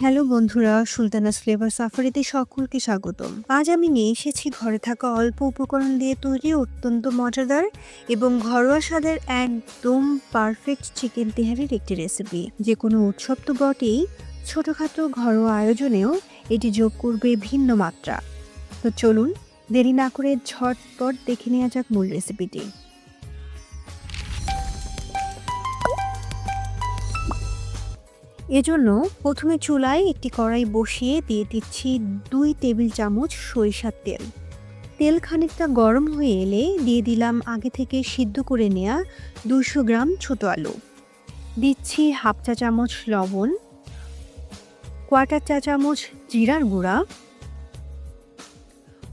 Hello বন্ধুরা, Sultana's flavour সাফারিতে সকলকে স্বাগতম। আজ আমি নিয়ে এসেছি ঘরে থাকা অল্প উপকরণ দিয়ে তৈরি অত্যন্ত মজাদার এবং ঘরোয়া স্বাদের একদম পারফেক্ট চিকেন তেহারির একটি রেসিপি। যে কোনো উৎসব তো বটেই, ছোটোখাটো ঘরোয়া আয়োজনেও এটি যোগ করবে ভিন্ন মাত্রা। তো চলুন দেরি না করে ঝটপট দেখে নেওয়া যাক মূল রেসিপিটি। এজন্য প্রথমে চুলায় একটি কড়াই বসিয়ে দিয়ে দিচ্ছি 2 টেবিল চামচ সরিষার তেল। তেল খানিকটা গরম হয়ে এলে দিয়ে দিলাম আগে থেকে সিদ্ধ করে নেওয়া 200 গ্রাম ছোট আলু। দিচ্ছি হাফ চা চামচ লবণ, কোয়ার্টার চা চামচ জিরার গুঁড়া,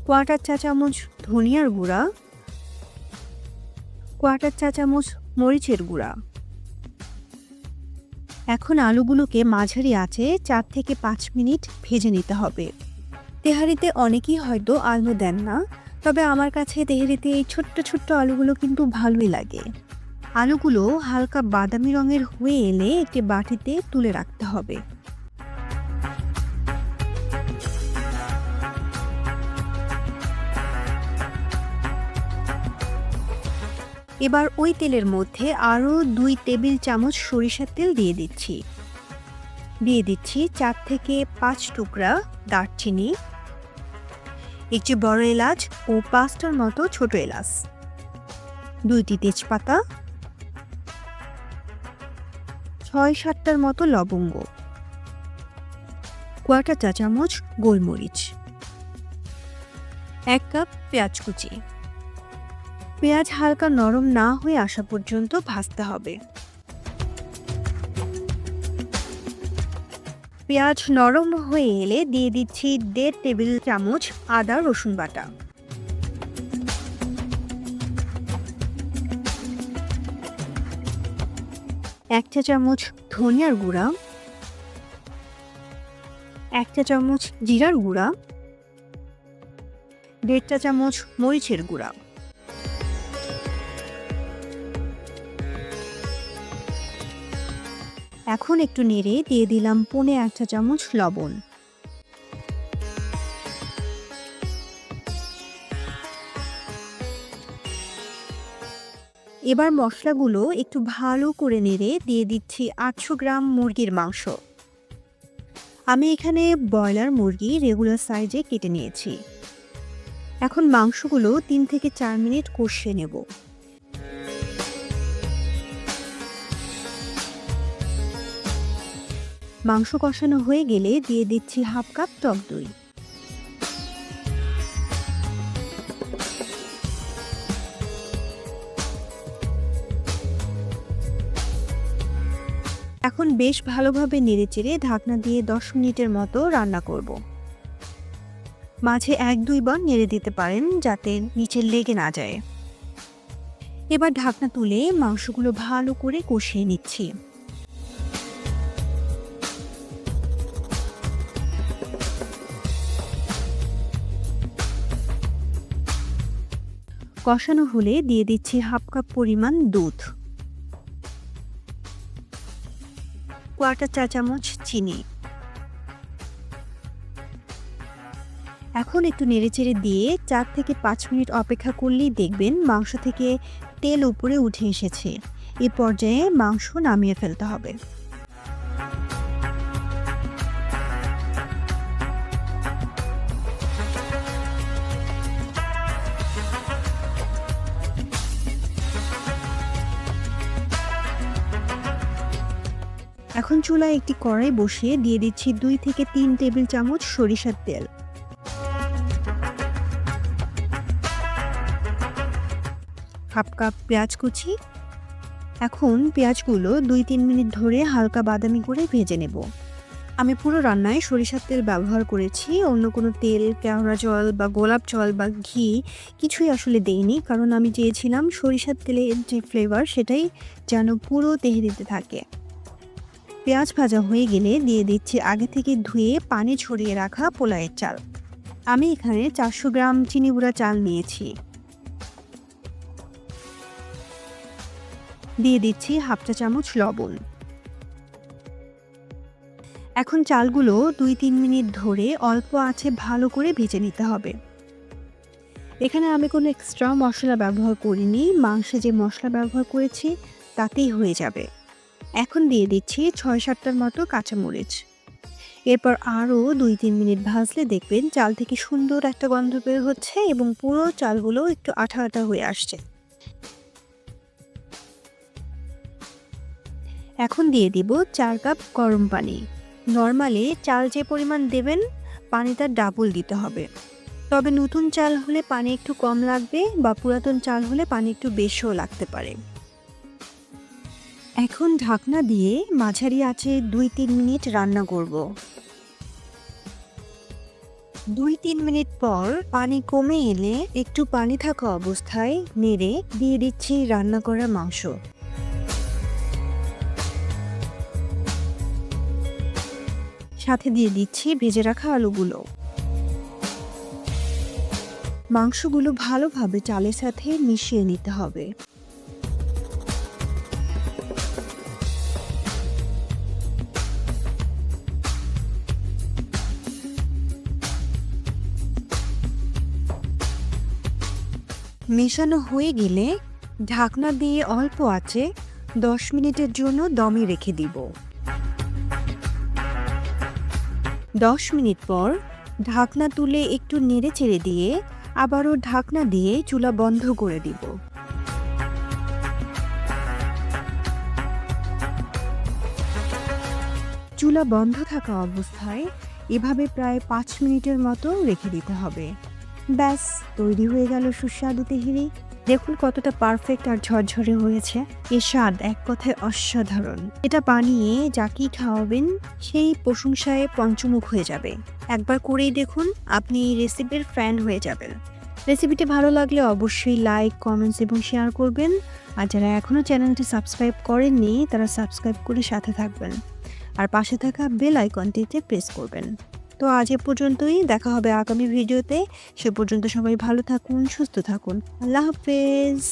কোয়ার্টার চা চামচ ধনিয়ার গুঁড়া, কোয়ার্টার চা চামচ মরিচের গুঁড়া। এখন আলুগুলোকে মাঝারি আঁচে 4 থেকে 5 মিনিট ভেজে নিতে হবে। তেহারিতে অনেকেই হয়তো আলু দেন না, তবে আমার কাছে তেহারিতে এই ছোট্ট ছোট্ট আলুগুলো কিন্তু ভালোই লাগে। আলুগুলো হালকা বাদামি রঙের হয়ে এলে একটি বাটিতে তুলে রাখতে হবে। এবার ওই তেলের মধ্যে আরও 2 টেবিল চামচ সরিষার তেল দিয়ে দিচ্ছি 4 থেকে 5 টুকরা দারচিনি, একটি বড় এলাচ ও 5টার মতো ছোট এলাচ, 2টি তেজপাতা, 6-7টার মতো লবঙ্গ, কোয়ার্টার চা চামচ গোলমরিচ, 1 কাপ পেঁয়াজ কুচি। পেঁয়াজ হালকা নরম না হয়ে আসা পর্যন্ত ভাজতে হবে। পেঁয়াজ নরম হয়ে এলে দিয়ে দিচ্ছি 1.5 টেবিল চামচ আদা রসুন বাটা, 1 চা চামচ ধনিয়ার গুঁড়া, 1 চা চামচ জিরার গুঁড়া, 1.5 চা চামচ মরিচের গুঁড়া। এখন একটু নেড়ে দিয়ে দিলাম 1.5 চা চামচ লবণ। এবার মশলাগুলো একটু ভালো করে নেড়ে দিয়ে দিচ্ছি 800 গ্রাম মুরগির মাংস। আমি এখানে ব্রয়লার মুরগি রেগুলার সাইজে কেটে নিয়েছি। এখন মাংসগুলো 3 থেকে 4 মিনিট কষিয়ে নেব। মাংস কষানো হয়ে গেলে দিয়ে দিচ্ছি হাফ কাপ টক দই। এখন বেশ ভালোভাবে নেড়েচেড়ে ঢাকনা দিয়ে 10 মিনিটের মতো রান্না করব। মাঝে 1-2 বার নেড়ে দিতে পারেন যাতে নিচে লেগে না যায়। এবার ঢাকনা তুলে মাংসগুলো ভালো করে কষিয়ে নিচ্ছি। কষানো হলে দিয়ে দিচ্ছি হাফ কাপ পরিমাণ দুধ, কোয়ার্টার চা চামচ চিনি। এখন একটু নেড়েচেড়ে দিয়ে 4 থেকে 5 মিনিট অপেক্ষা করলেই দেখবেন মাংস থেকে তেল উপরে উঠে এসেছে। এই পর্যায়ে মাংস নামিয়ে ফেলতে হবে। এখন চুলায় একটি কড়াই বসিয়ে দিয়ে দিচ্ছি 2 থেকে 3 টেবিল চামচ সরিষার তেল। হাফ কাপ পেঁয়াজ কুচি। এখন পেঁয়াজগুলো 2-3 মিনিট ধরে হালকা বাদামি করে ভেজে নেব। আমি পুরো রান্নায় সরিষার তেল ব্যবহার করেছি, অন্য কোনো তেল, কেওড়া জল বা গোলাপ জল বা ঘি কিছুই আসলে দেইনি, কারণ আমি চেয়েছিলাম সরিষার তেলের যে ফ্লেভার সেটাই যেন পুরো তেহারিতে থাকে। পেঁয়াজ ভাজা হয়ে গেলে দিয়ে দিচ্ছি আগে থেকে ধুয়ে পানি ঝরিয়ে রাখা পোলাওয়ের চাল। আমি এখানে 400 গ্রাম চিনি গুঁড়া চাল নিয়েছি। দিয়ে দিচ্ছি হাফ চা চামচ লবণ। এখন চালগুলো 2-3 মিনিট ধরে অল্প আঁচে ভালো করে ভেজে নিতে হবে। এখানে আমি কোনো এক্সট্রা মশলা ব্যবহার করিনি, মাংসে যে মশলা ব্যবহার করেছি তাতেই হয়ে যাবে। এখন দিয়ে দিচ্ছি 6-7টার মতো কাঁচামরিচ। এরপর আরও 2-3 মিনিট ভাজলে দেখবেন চাল থেকে সুন্দর একটা গন্ধ বের হচ্ছে এবং পুরো চালগুলো একটু আঠা আঠা হয়ে আসছে। এখন দিয়ে দিব 4 কাপ গরম পানি। নর্মালি চাল যে পরিমাণ দেবেন পানিটা ডাবল দিতে হবে, তবে নতুন চাল হলে পানি একটু কম লাগবে বা পুরাতন চাল হলে পানি একটু বেশিও লাগতে পারে। এখন ঢাকনা দিয়ে মাঝারি আঁচে 2-3 মিনিট রান্না করব। 2-3 মিনিট পর পানি কমে এলে একটু পানি থাকা অবস্থায় নেড়ে দিয়ে দিচ্ছি রান্না করা মাংস। সাথে দিয়ে দিচ্ছি ভেজে রাখা আলুগুলো। মাংসগুলো ভালোভাবে চালের সাথে মিশিয়ে নিতে হবে। মেশানো হয়ে গেলে ঢাকনা দিয়ে অল্প আঁচে 10 মিনিটের জন্য দমে রেখে দিব। 10 মিনিট পর ঢাকনা তুলে একটু নেড়ে চেড়ে দিয়ে আবারও ঢাকনা দিয়ে চুলা বন্ধ করে দিব। চুলা বন্ধ থাকা অবস্থায় এভাবে প্রায় 5 মিনিটের মতো রেখে দিতে হবে। ব্যাস তৈরি হয়ে গেল সুস্বাদু তেহেরি। দেখুন কতটা পারফেক্ট আর ঝরঝরে হয়েছে। এর স্বাদ এক কথায় অসাধারণ। এটা বানিয়ে যাকেই খাওয়াবেন সেই প্রশংসায় পঞ্চমুখ হয়ে যাবে। একবার করেই দেখুন, আপনি এই রেসিপির ফ্যান হয়ে যাবেন। রেসিপিটি ভালো লাগলে অবশ্যই লাইক, কমেন্টস এবং শেয়ার করবেন। আর যারা এখনও চ্যানেলটি সাবস্ক্রাইব করেননি তারা সাবস্ক্রাইব করে সাথে থাকবেন আর পাশে থাকা বেল আইকনটিতে প্রেস করবেন। তো আজ এ পর্যন্তই, দেখা হবে আগামী ভিডিওতে। সে পর্যন্ত সবাই ভালো থাকুন, সুস্থ থাকুন। আল্লাহ হাফেজ।